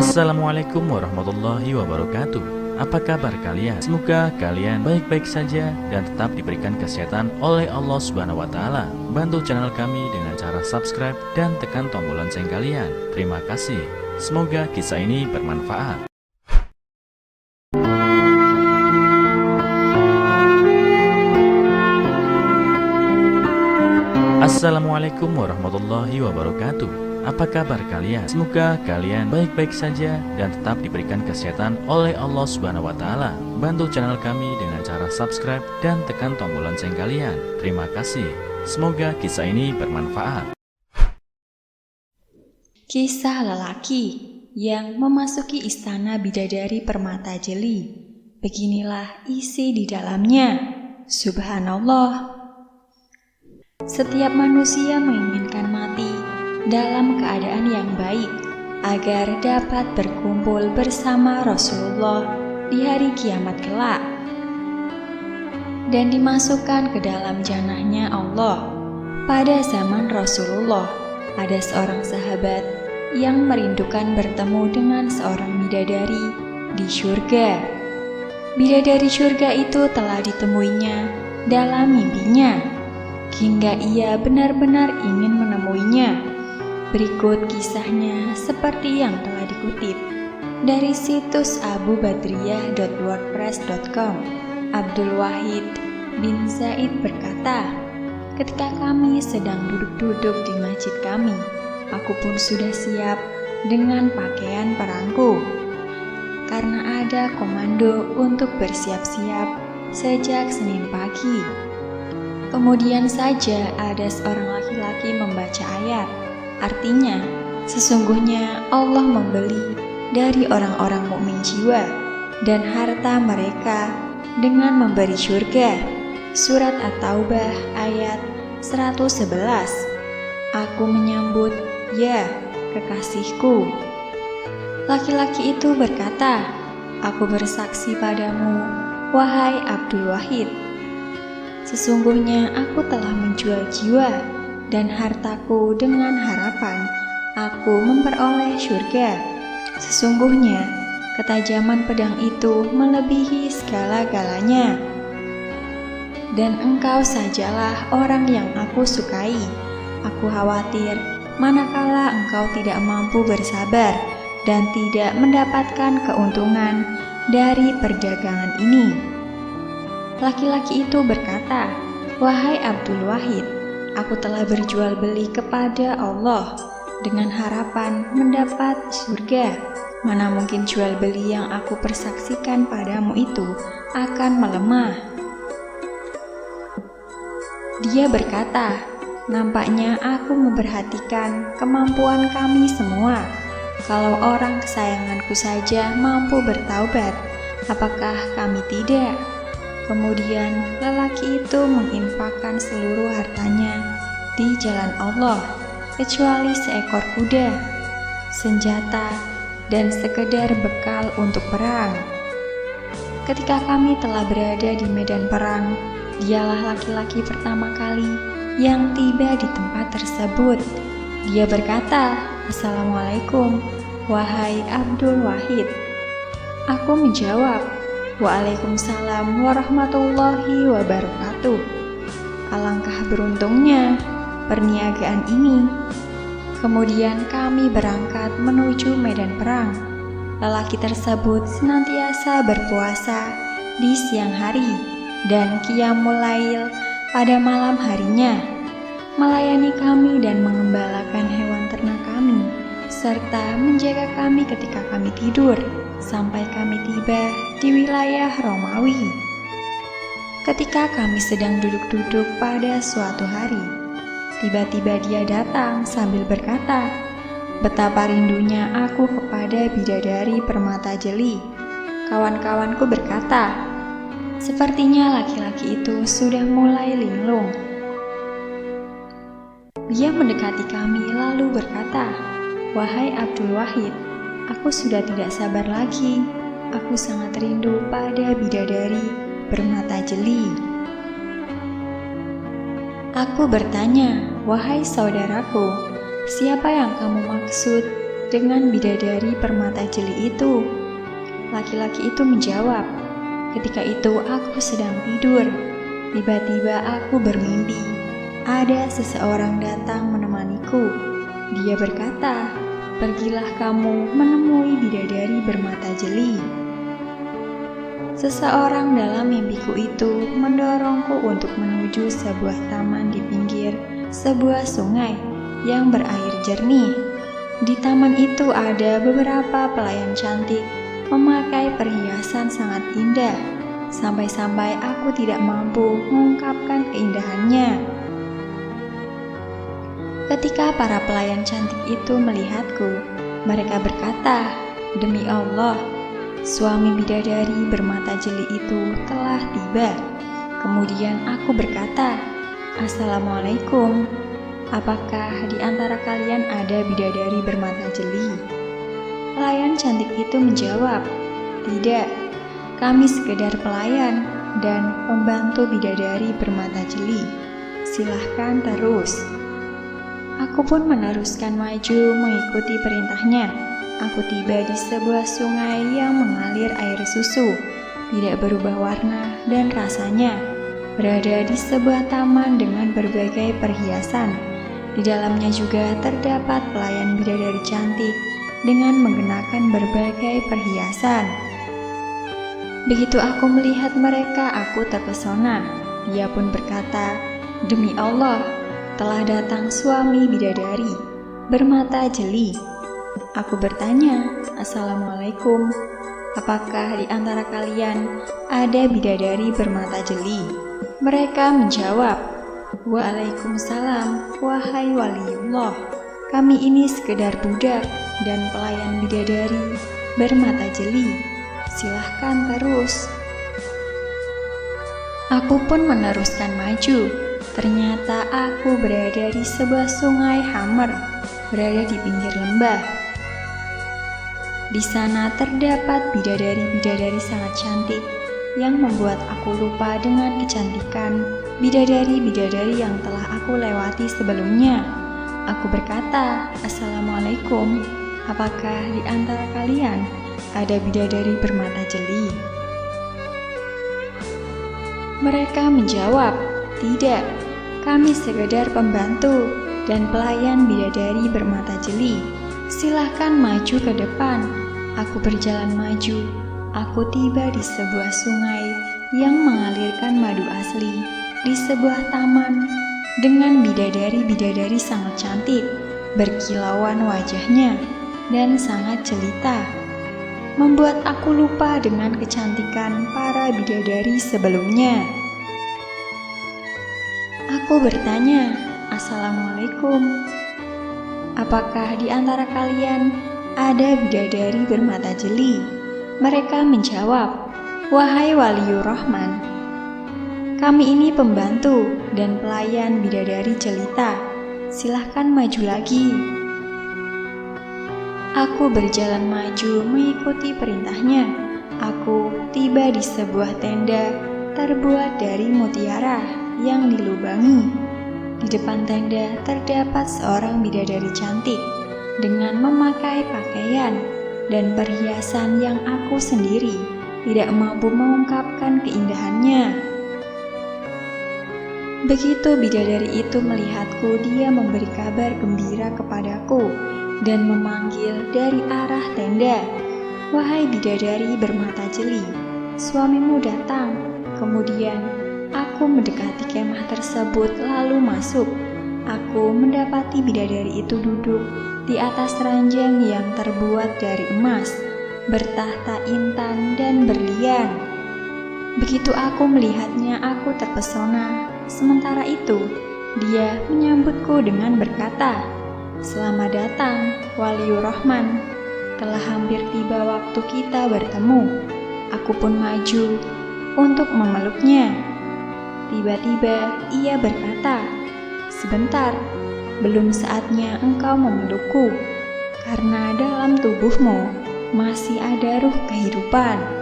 Assalamualaikum warahmatullahi wabarakatuh. Apa kabar kalian? Semoga kalian baik-baik saja dan tetap diberikan kesehatan oleh Allah Subhanahu wa taala. Bantu channel kami dengan cara subscribe dan tekan tombol lonceng kalian. Terima kasih. Semoga kisah ini bermanfaat. Assalamualaikum warahmatullahi wabarakatuh. Apa kabar kalian? Semoga kalian baik-baik saja dan tetap diberikan kesehatan oleh Allah Subhanahu wa taala. Bantu channel kami dengan cara subscribe dan tekan tombol lonceng kalian. Terima kasih. Semoga kisah ini bermanfaat. Kisah lelaki yang memasuki istana bidadari permata jeli. Beginilah isi di dalamnya. Subhanallah. Setiap manusia menginginkan mati dalam keadaan yang baik agar dapat berkumpul bersama Rasulullah di hari kiamat kelak dan dimasukkan ke dalam jannahnya Allah. Pada zaman Rasulullah ada seorang sahabat yang merindukan bertemu dengan seorang bidadari di surga. Bidadari surga itu telah ditemuinya dalam mimpinya hingga ia benar-benar ingin menemuinya. Berikut kisahnya seperti yang telah dikutip dari situs abubadriyah.wordpress.com. Abdul Wahid bin Zaid berkata, "Ketika kami sedang duduk-duduk di masjid kami, aku pun sudah siap dengan pakaian perangku, karena ada komando untuk bersiap-siap sejak Senin pagi. Kemudian saja ada seorang laki-laki membaca ayat. Artinya, sesungguhnya Allah membeli dari orang-orang mukmin jiwa dan harta mereka dengan memberi surga." Surat At-Taubah ayat 111. Aku menyambut, "Ya, kekasihku." Laki-laki itu berkata, "Aku bersaksi padamu, wahai Abdul Wahid, sesungguhnya aku telah menjual jiwa dan hartaku dengan harapan aku memperoleh surga. Sesungguhnya ketajaman pedang itu melebihi segala-galanya, dan engkau sajalah orang yang aku sukai. Aku khawatir manakala engkau tidak mampu bersabar dan tidak mendapatkan keuntungan dari perdagangan ini." Laki-laki itu berkata, "Wahai Abdul Wahid, aku telah berjual beli kepada Allah dengan harapan mendapat surga. Mana mungkin jual beli yang aku persaksikan padamu itu akan melemah." Dia berkata, "Nampaknya aku memperhatikan kemampuan kami semua. Kalau orang kesayanganku saja mampu bertaubat, apakah kami tidak?" Kemudian lelaki itu menginfakkan seluruh hartanya di jalan Allah, kecuali seekor kuda, senjata, dan sekedar bekal untuk perang. Ketika kami telah berada di medan perang, dialah laki-laki pertama kali yang tiba di tempat tersebut. Dia berkata, "Assalamualaikum, wahai Abdul Wahid." Aku menjawab, "Waalaikumsalam warahmatullahi wabarakatuh." Alangkah beruntungnya perniagaan ini. Kemudian kami berangkat menuju medan perang. Lelaki tersebut senantiasa berpuasa di siang hari dan qiyamul lail pada malam harinya, melayani kami dan mengembalakan hewan ternak kami, serta menjaga kami ketika kami tidur sampai kami tiba di wilayah Romawi. Ketika kami sedang duduk-duduk pada suatu hari, tiba-tiba dia datang sambil berkata, "Betapa rindunya aku kepada bidadari permata jeli." Kawan-kawanku berkata, "Sepertinya laki-laki itu sudah mulai linglung." Dia mendekati kami lalu berkata, "Wahai Abdul Wahid, aku sudah tidak sabar lagi. Aku sangat rindu pada bidadari bermata jeli." Aku bertanya, "Wahai saudaraku, siapa yang kamu maksud dengan bidadari permata jeli itu? Laki-laki itu menjawab, ketika itu aku sedang tidur. Tiba-tiba aku bermimpi. Ada seseorang datang menemaniku. Dia berkata, pergilah kamu menemui bidadari bermata jeli. Seseorang dalam mimpiku itu mendorongku untuk menuju sebuah taman di pinggir sebuah sungai yang berair jernih. Di taman itu ada beberapa pelayan cantik memakai perhiasan sangat indah, sampai-sampai aku tidak mampu mengungkapkan keindahannya. Ketika para pelayan cantik itu melihatku, mereka berkata, demi Allah, suami bidadari bermata jeli itu telah tiba. Kemudian aku berkata, Assalamualaikum, apakah di antara kalian ada bidadari bermata jeli? Pelayan cantik itu menjawab, tidak, kami sekedar pelayan dan pembantu bidadari bermata jeli. Silahkan terus. Aku pun meneruskan maju mengikuti perintahnya. Aku tiba di sebuah sungai yang mengalir air susu, tidak berubah warna dan rasanya, berada di sebuah taman dengan berbagai perhiasan. Di dalamnya juga terdapat pelayan bidadari cantik dengan mengenakan berbagai perhiasan. Begitu aku melihat mereka, aku terpesona. Dia pun berkata, demi Allah, telah datang suami bidadari bermata jeli. Aku bertanya, Assalamualaikum, apakah di antara kalian ada bidadari bermata jeli? Mereka menjawab, Waalaikumsalam, wahai waliullah. Kami ini sekedar budak dan pelayan bidadari bermata jeli. Silahkan terus. Aku pun meneruskan maju. Ternyata aku berada di sebuah sungai Hammer, berada di pinggir lembah. Di sana terdapat bidadari-bidadari sangat cantik yang membuat aku lupa dengan kecantikan bidadari-bidadari yang telah aku lewati sebelumnya. Aku berkata, Assalamualaikum, apakah di antara kalian ada bidadari bermata jeli? Mereka menjawab, tidak, kami sekedar pembantu dan pelayan bidadari bermata jeli. Silahkan maju ke depan. Aku berjalan maju. Aku tiba di sebuah sungai yang mengalirkan madu asli di sebuah taman dengan bidadari-bidadari sangat cantik, berkilauan wajahnya dan sangat jelita, membuat aku lupa dengan kecantikan para bidadari sebelumnya. Aku bertanya, Assalamualaikum, apakah di antara kalian ada bidadari bermata jeli? Mereka menjawab, wahai waliur Rahman, kami ini pembantu dan pelayan bidadari jelita. Silahkan maju lagi. Aku berjalan maju mengikuti perintahnya. Aku tiba di sebuah tenda terbuat dari mutiara yang dilubangi. Di depan tenda terdapat seorang bidadari cantik dengan memakai pakaian dan perhiasan yang aku sendiri tidak mampu mengungkapkan keindahannya. Begitu bidadari itu melihatku, dia memberi kabar gembira kepadaku dan memanggil dari arah tenda, wahai bidadari bermata jeli, suamimu datang. Kemudian aku mendekati kemah tersebut lalu masuk. Aku mendapati bidadari itu duduk di atas ranjang yang terbuat dari emas, bertahta intan dan berlian. Begitu aku melihatnya, aku terpesona. Sementara itu, dia menyambutku dengan berkata, Selamat datang, waliur Rahman. Telah hampir tiba waktu kita bertemu. Aku pun maju untuk memeluknya. Tiba-tiba ia berkata, Sebentar, belum saatnya engkau memelukku, karena dalam tubuhmu masih ada ruh kehidupan.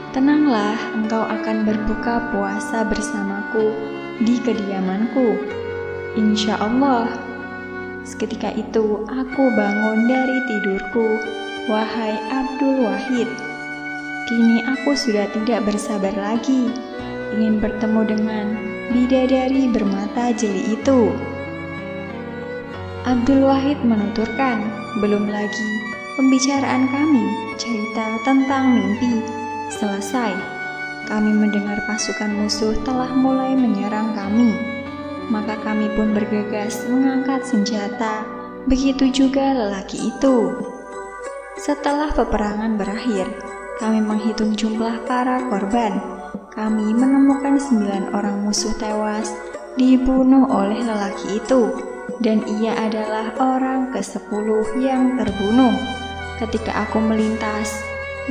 Tenanglah, engkau akan berbuka puasa bersamaku di kediamanku. Insya Allah. Seketika itu aku bangun dari tidurku. Wahai Abdul Wahid, kini aku sudah tidak bersabar lagi ingin bertemu dengan bidadari bermata jeli itu. Abdul Wahid menuturkan, belum lagi pembicaraan kami cerita tentang mimpi selesai. Kami mendengar pasukan musuh telah mulai menyerang kami. Maka kami pun bergegas mengangkat senjata, begitu juga lelaki itu. Setelah peperangan berakhir, kami menghitung jumlah para korban. Kami menemukan 9 orang musuh tewas dibunuh oleh lelaki itu, dan ia adalah orang ke-10 yang terbunuh. Ketika aku melintas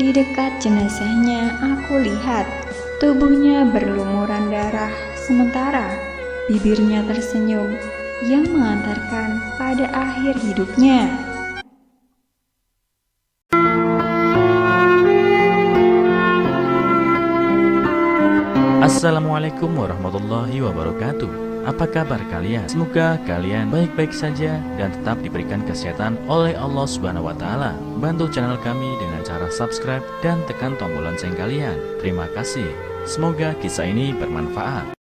di dekat jenazahnya, aku lihat tubuhnya berlumuran darah, sementara bibirnya tersenyum yang mengantarkan pada akhir hidupnya. Assalamualaikum warahmatullahi wabarakatuh. Apa kabar kalian? Semoga kalian baik-baik saja dan tetap diberikan kesehatan oleh Allah Subhanahu wa taala. Bantu channel kami dengan cara subscribe dan tekan tombol lonceng kalian. Terima kasih. Semoga kisah ini bermanfaat.